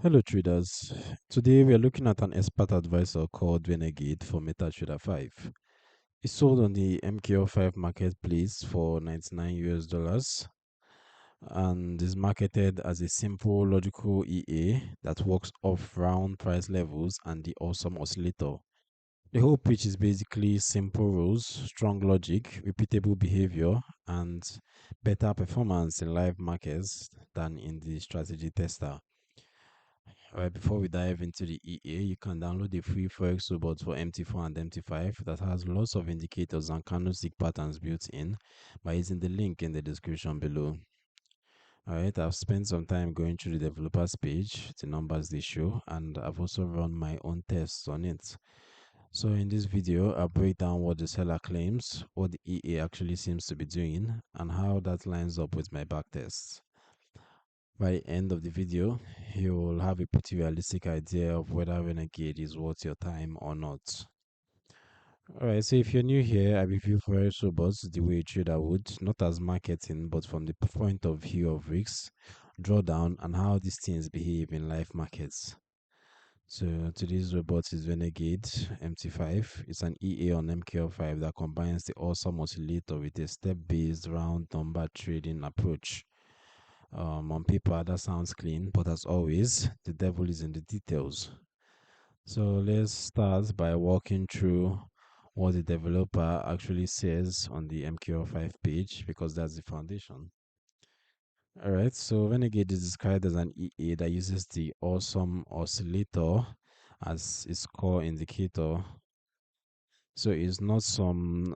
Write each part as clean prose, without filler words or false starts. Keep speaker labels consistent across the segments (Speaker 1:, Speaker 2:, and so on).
Speaker 1: Hello traders. Today we are looking at an expert advisor called Renegade for MetaTrader 5. It's sold on the MKO5 marketplace for 99 US dollars and is marketed as a simple logical EA that works off round price levels and the Awesome Oscillator. The whole pitch is basically simple rules, strong logic, repeatable behavior, and better performance in live markets than in the strategy tester. Alright, before we dive into the EA, you can download the free Forex robot for MT4 and MT5 that has lots of indicators and candlestick patterns built in by using the link in the description below. Alright, I've spent some time going through the developers page, the numbers they show, and I've also run my own tests on it. So in this video, I'll break down what the seller claims, what the EA actually seems to be doing, and how that lines up with my backtests. By the end of the video, you will have a pretty realistic idea of whether Renegade is worth your time or not. Alright, so if you're new here, I review Forex robots the way a trader would, not as marketing, but from the point of view of risks, drawdown, and how these things behave in live markets. So today's robot is Renegade MT5. It's an EA on MKL5 that combines the Awesome Oscillator with a step-based round number trading approach. On paper, that sounds clean, but as always, the devil is in the details. So let's start by walking through what the developer actually says on the MQL5 page, because that's the foundation. Alright, so Renegade is described as an EA that uses the Awesome Oscillator as its core indicator. So it's not some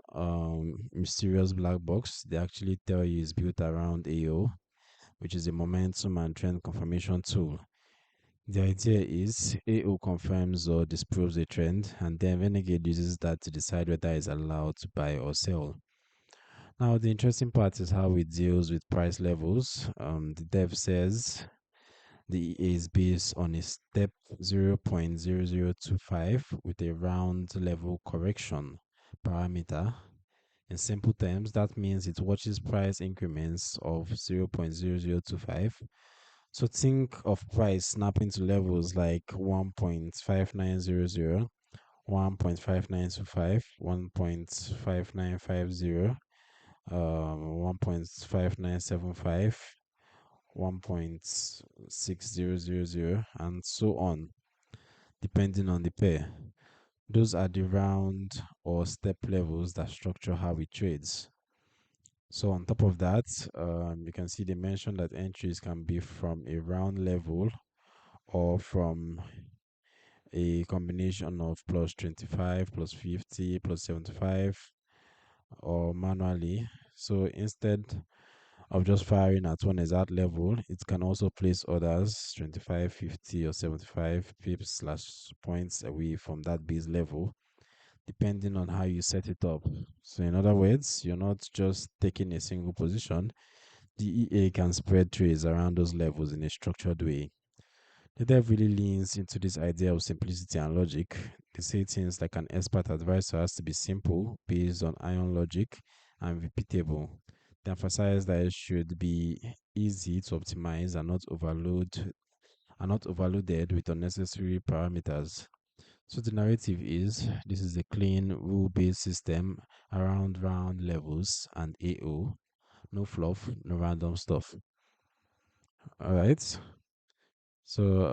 Speaker 1: mysterious black box. They actually tell you it's built around AO, which is a momentum and trend confirmation tool. The idea is AO confirms or disproves a trend, and then Renegade uses that to decide whether it's allowed to buy or sell. Now, the interesting part is how it deals with price levels. The dev says the EA is based on a step 0.0025 with a round level correction parameter. In simple terms, that means it watches price increments of 0.0025. So think of price snapping to levels like 1.5900, 1.5925, 1.5950, 1.5975, 1.6000, and so on, depending on the pair. Those are the round or step levels that structure how it trades. So on top of that, you can see they mentioned that entries can be from a round level or from a combination of plus 25, plus 50, plus 75, or manually. So instead of just firing at one exact level, it can also place orders 25, 50, or 75 pips slash points away from that base level, depending on how you set it up. So in other words, you're not just taking a single position. The EA can spread trades around those levels in a structured way. The dev really leans into this idea of simplicity and logic. They say things like an expert advisor has to be simple, based on iron logic, and repeatable. They emphasize that it should be easy to optimize and not overloaded with unnecessary parameters. So the narrative is this is a clean rule-based system around round levels and AO. No fluff, no random stuff. Alright. So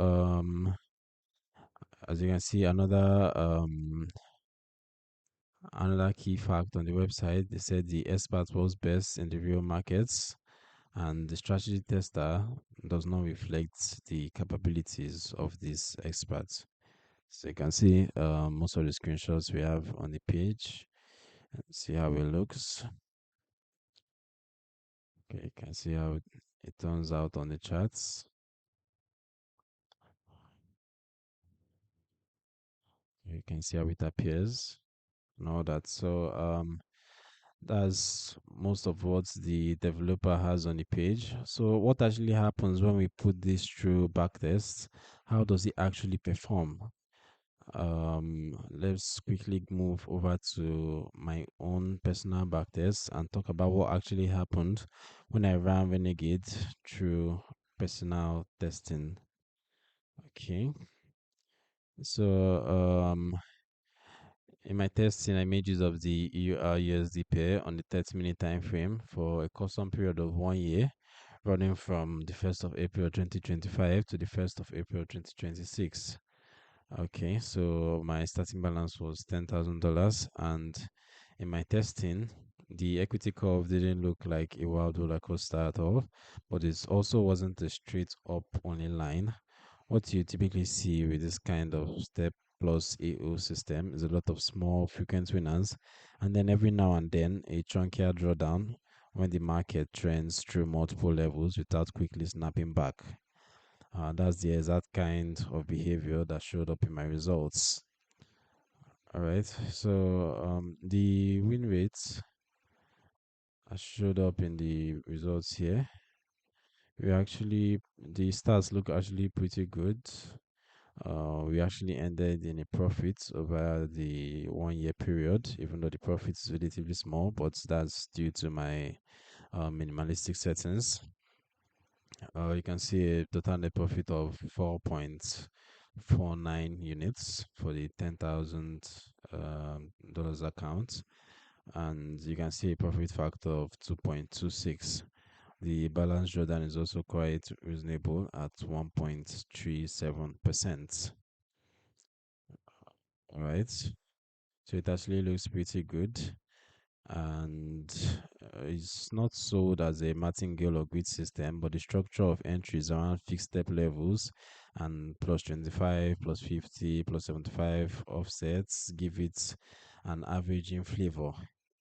Speaker 1: as you can see, another key fact on the website, they said the expert was best in the real markets, and the strategy tester does not reflect the capabilities of these experts. So you can see most of the screenshots we have on the page. See how it looks. Okay, you can see how it turns out on the charts. You can see how it appears and all that. So that's most of what the developer has on the page. So what actually happens when we put this through backtests? How does it actually perform? Let's quickly move over to my own personal backtest and talk about what actually happened when I ran Renegade through personal testing. Okay, so in my testing, I made use of the EUR/USD pair on the 30-minute time frame for a custom period of 1 year, running from the 1st of April 2025 to the 1st of April 2026. Okay, so my starting balance was $10,000, and in my testing, the equity curve didn't look like a wild roller coaster at all, but it also wasn't a straight up only line. What you typically see with this kind of step plus AO system is a lot of small frequent winners, and then every now and then a chunkier drawdown when the market trends through multiple levels without quickly snapping back. That's the exact kind of behavior that showed up in my results. All right, so the win rates showed up in the results here. The stats look actually pretty good. We actually ended in a profit over the 1 year period, even though the profit is relatively small, but that's due to my minimalistic settings. You can see a total net profit of 4.49 units for the $10,000 account, and you can see a profit factor of 2.26. The balance drawdown is also quite reasonable at 1.37%. All right, so it actually looks pretty good, and it's not sold as a martingale or grid system, but the structure of entries around fixed step levels and plus 25, plus 50, plus 75 offsets give it an averaging flavor.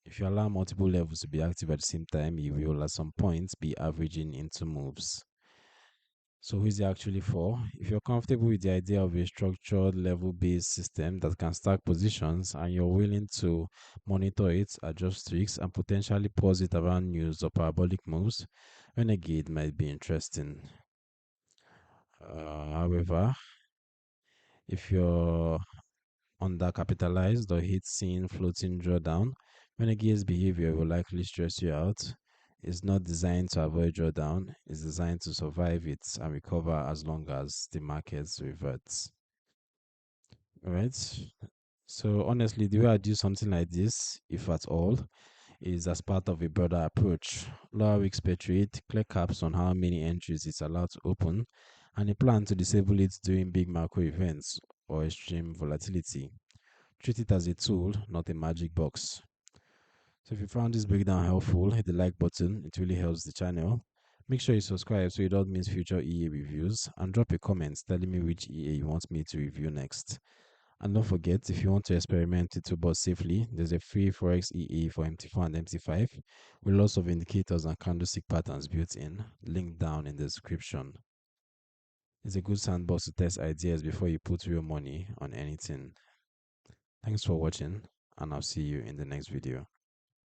Speaker 1: If you allow multiple levels to be active at the same time, you will at some point be averaging into moves. So who is it actually for? If you're comfortable with the idea of a structured level-based system that can stack positions and you're willing to monitor it, adjust tweaks, and potentially pause it around news or parabolic moves, Renegade might be interesting. However, if you're undercapitalized or hate seeing floating drawdown, Renegade's behavior will likely stress you out. It's not designed to avoid drawdown, it's designed to survive it and recover as long as the markets reverts. Right? So honestly, the way I do something like this, if at all, is as part of a broader approach. Lower risk per trade, clear caps on how many entries it's allowed to open, and a plan to disable it during big macro events or extreme volatility. Treat it as a tool, not a magic box. So if you found this breakdown helpful, hit the like button. It really helps the channel. Make sure you subscribe so you don't miss future EA reviews, and drop a comment telling me which EA you want me to review next. And don't forget, if you want to experiment with two safely, there's a free Forex EA for MT4 and MT5 with lots of indicators and candlestick patterns built in, linked down in the description. It's a good sandbox to test ideas before you put real money on anything. Thanks for watching, and I'll see you in the next video.